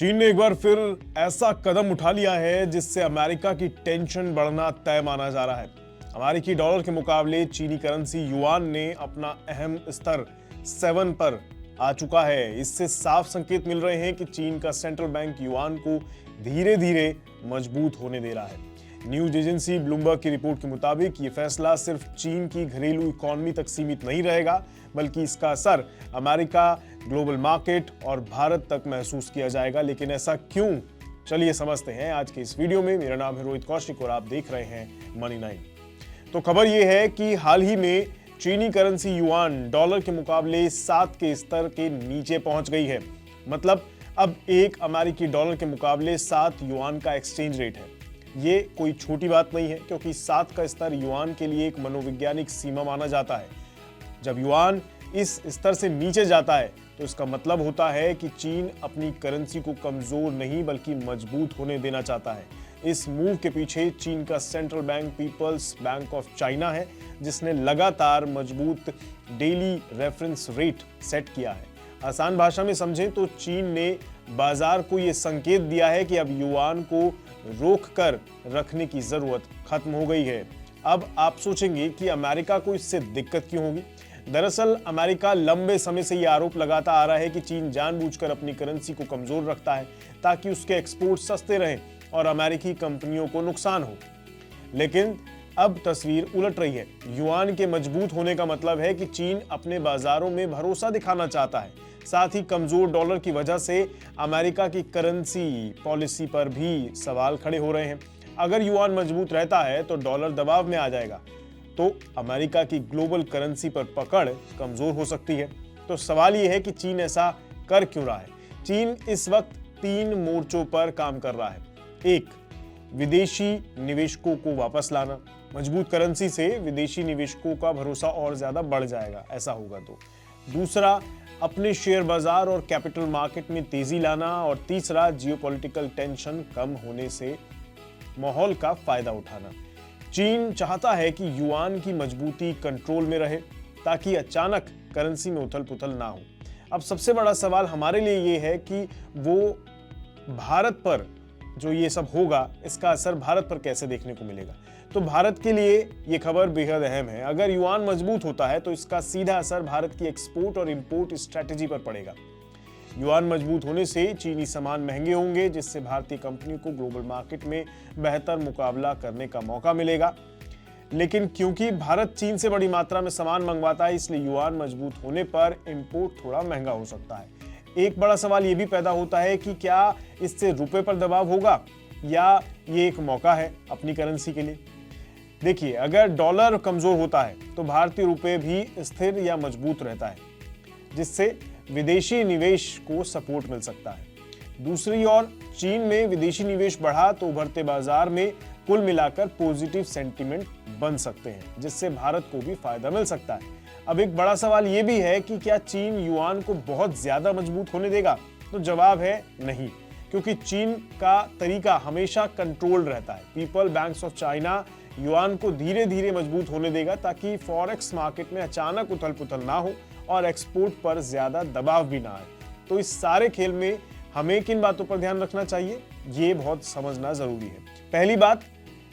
चीन ने एक बार फिर ऐसा कदम उठा लिया है जिससे अमेरिका की टेंशन बढ़ना तय माना जा रहा है। अमेरिकी डॉलर के मुकाबले चीनी करेंसी युआन ने अपना अहम स्तर 7 पर आ चुका है। इससे साफ संकेत मिल रहे हैं कि चीन का सेंट्रल बैंक युआन को धीरे धीरे मजबूत होने दे रहा है। न्यूज एजेंसी ब्लूमबर्ग की रिपोर्ट के मुताबिक ये फैसला सिर्फ चीन की घरेलू इकोनॉमी तक सीमित नहीं रहेगा, बल्कि इसका असर अमेरिका, ग्लोबल मार्केट और भारत तक महसूस किया जाएगा। लेकिन ऐसा क्यों, चलिए समझते हैं आज के इस वीडियो में। मेरा नाम है रोहित कौशिक और आप देख रहे हैं मनी 9। तो खबर यह है कि हाल ही में चीनी करेंसी युआन डॉलर के मुकाबले 7 के स्तर के नीचे पहुंच गई है। मतलब अब एक अमेरिकी डॉलर के मुकाबले 7 युआन का एक्सचेंज रेट है। ये कोई छोटी बात नहीं है, क्योंकि 7 का स्तर युआन के लिए एक मनोवैज्ञानिक सीमा माना जाता है। जब युआन इस स्तर से नीचे जाता है तो इसका मतलब होता है कि चीन अपनी करेंसी को कमजोर नहीं बल्कि मजबूत होने देना चाहता है। इस मूव के पीछे चीन का central bank People's Bank of China है, जिसने लगातार मजबूत डेली रेफरेंस रेट सेट किया है। आसान भाषा में समझें तो चीन ने बाजार को यह संकेत दिया है कि अब युआन को रोक कर रखने की जरूरत खत्म हो गई है। अब आप सोचेंगे कि अमेरिका को इससे दिक्कत क्यों होगी। दरअसल अमेरिका लंबे समय से यह आरोप लगाता आ रहा है कि चीन जानबूझकर अपनी करेंसी को कमजोर रखता है ताकि उसके एक्सपोर्ट सस्ते रहें और अमेरिकी कंपनियों को नुकसान हो। लेकिन अब तस्वीर उलट रही है। युआन के मजबूत होने का मतलब है कि चीन अपने बाजारों में भरोसा दिखाना चाहता है। साथ ही कमजोर डॉलर की वजह से अमेरिका की करेंसी पॉलिसी पर भी सवाल खड़े हो रहे हैं। अगर युआन मजबूत रहता है तो डॉलर दबाव में आ जाएगा, तो अमेरिका की ग्लोबल करेंसी पर पकड़ कमजोर हो सकती है। तो सवाल यह है कि चीन ऐसा कर क्यों रहा है। चीन इस वक्त 3 मोर्चों पर काम कर रहा है। एक, विदेशी निवेशकों को वापस लाना। मजबूत करेंसी से विदेशी निवेशकों का भरोसा और ज्यादा बढ़ जाएगा, ऐसा होगा तो। दूसरा, अपने शेयर बाजार और कैपिटल मार्केट में तेजी लाना। और तीसरा, जियोपॉलिटिकल टेंशन कम होने से माहौल का फायदा उठाना। चीन चाहता है कि युआन की मजबूती कंट्रोल में रहे ताकि अचानक करेंसी में उथल-पुथल ना हो। अब सबसे बड़ा सवाल हमारे लिए ये है कि वो भारत पर जो ये सब होगा, इसका असर भारत पर कैसे देखने को मिलेगा। तो भारत के लिए ये खबर बेहद अहम है। अगर युआन मजबूत होता है तो इसका सीधा असर भारत की एक्सपोर्ट और इंपोर्ट स्ट्रेटेजी पर पड़ेगा। युआन मजबूत होने से चीनी सामान महंगे होंगे, जिससे भारतीय कंपनी को ग्लोबल मार्केट में बेहतर मुकाबला करने का मौका मिलेगा। लेकिन क्योंकि भारत चीन से बड़ी मात्रा में सामान मंगवाता है, इसलिए युआन मजबूत होने पर इंपोर्ट थोड़ा महंगा हो सकता है। एक बड़ा सवाल यह भी पैदा होता है कि क्या इससे रुपए पर दबाव होगा या ये एक मौका है अपनी करेंसी के लिए। देखिए, अगर डॉलर कमजोर होता है तो भारतीय रुपए भी स्थिर या मजबूत रहता है, जिससे विदेशी निवेश को सपोर्ट मिल सकता है। दूसरी ओर चीन में विदेशी निवेश बढ़ा तो उभरते बाजार में कुल मिलाकर पॉजिटिव सेंटीमेंट बन सकते हैं, जिससे भारत को भी फायदा मिल सकता है। अब एक बड़ा सवाल यह भी है कि क्या चीन युआन को बहुत ज्यादा मजबूत होने देगा। तो जवाब है नहीं, क्योंकि चीन का तरीका हमेशा कंट्रोल्ड रहता है। People banks of China yuan को धीरे धीरे मजबूत होने देगा ताकि फॉरेक्स मार्केट में अचानक उथल पुथल ना हो और एक्सपोर्ट पर ज्यादा दबाव भी ना आए। तो इस सारे खेल में हमें किन बातों पर ध्यान रखना चाहिए, ये बहुत समझना जरूरी है। पहली बात,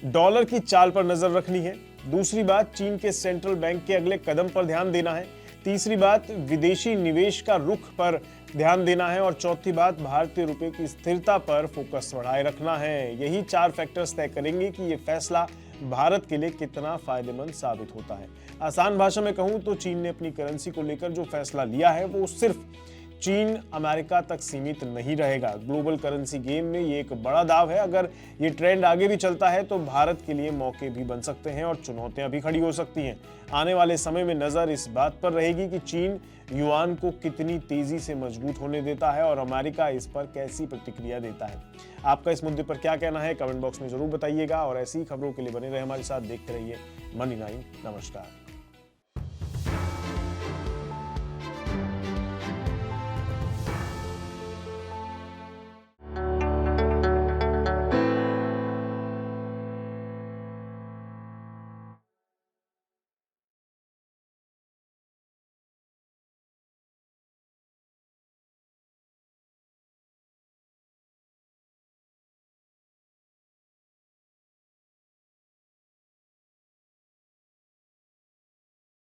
डॉलर की चाल पर नजर रखनी है। दूसरी बात, चीन के सेंट्रल बैंक के अगले कदम पर ध्यान देना है। तीसरी बात, विदेशी निवेश का रुख पर ध्यान देना है। और चौथी बात, भारतीय रुपए की स्थिरता पर फोकस बढ़ाए रखना है। यही 4 फैक्टर्स तय करेंगे कि ये फैसला भारत के लिए कितना फायदेमंद साबित होता है। आसान भाषा में कहूं तो चीन ने अपनी करेंसी को लेकर जो फैसला लिया है वो सिर्फ चीन अमेरिका तक सीमित नहीं रहेगा। ग्लोबल करेंसी गेम में ये एक बड़ा दाव है। अगर ये ट्रेंड आगे भी चलता है तो भारत के लिए मौके भी बन सकते हैं और चुनौतियां भी खड़ी हो सकती हैं। आने वाले समय में नजर इस बात पर रहेगी कि चीन युआन को कितनी तेजी से मजबूत होने देता है और अमेरिका इस पर कैसी प्रतिक्रिया देता है। आपका इस मुद्दे पर क्या कहना है, कमेंट बॉक्स में जरूर बताइएगा। और ऐसी खबरों के लिए बने रहे हमारे साथ, देखते रहिए मनी 9। नमस्कार।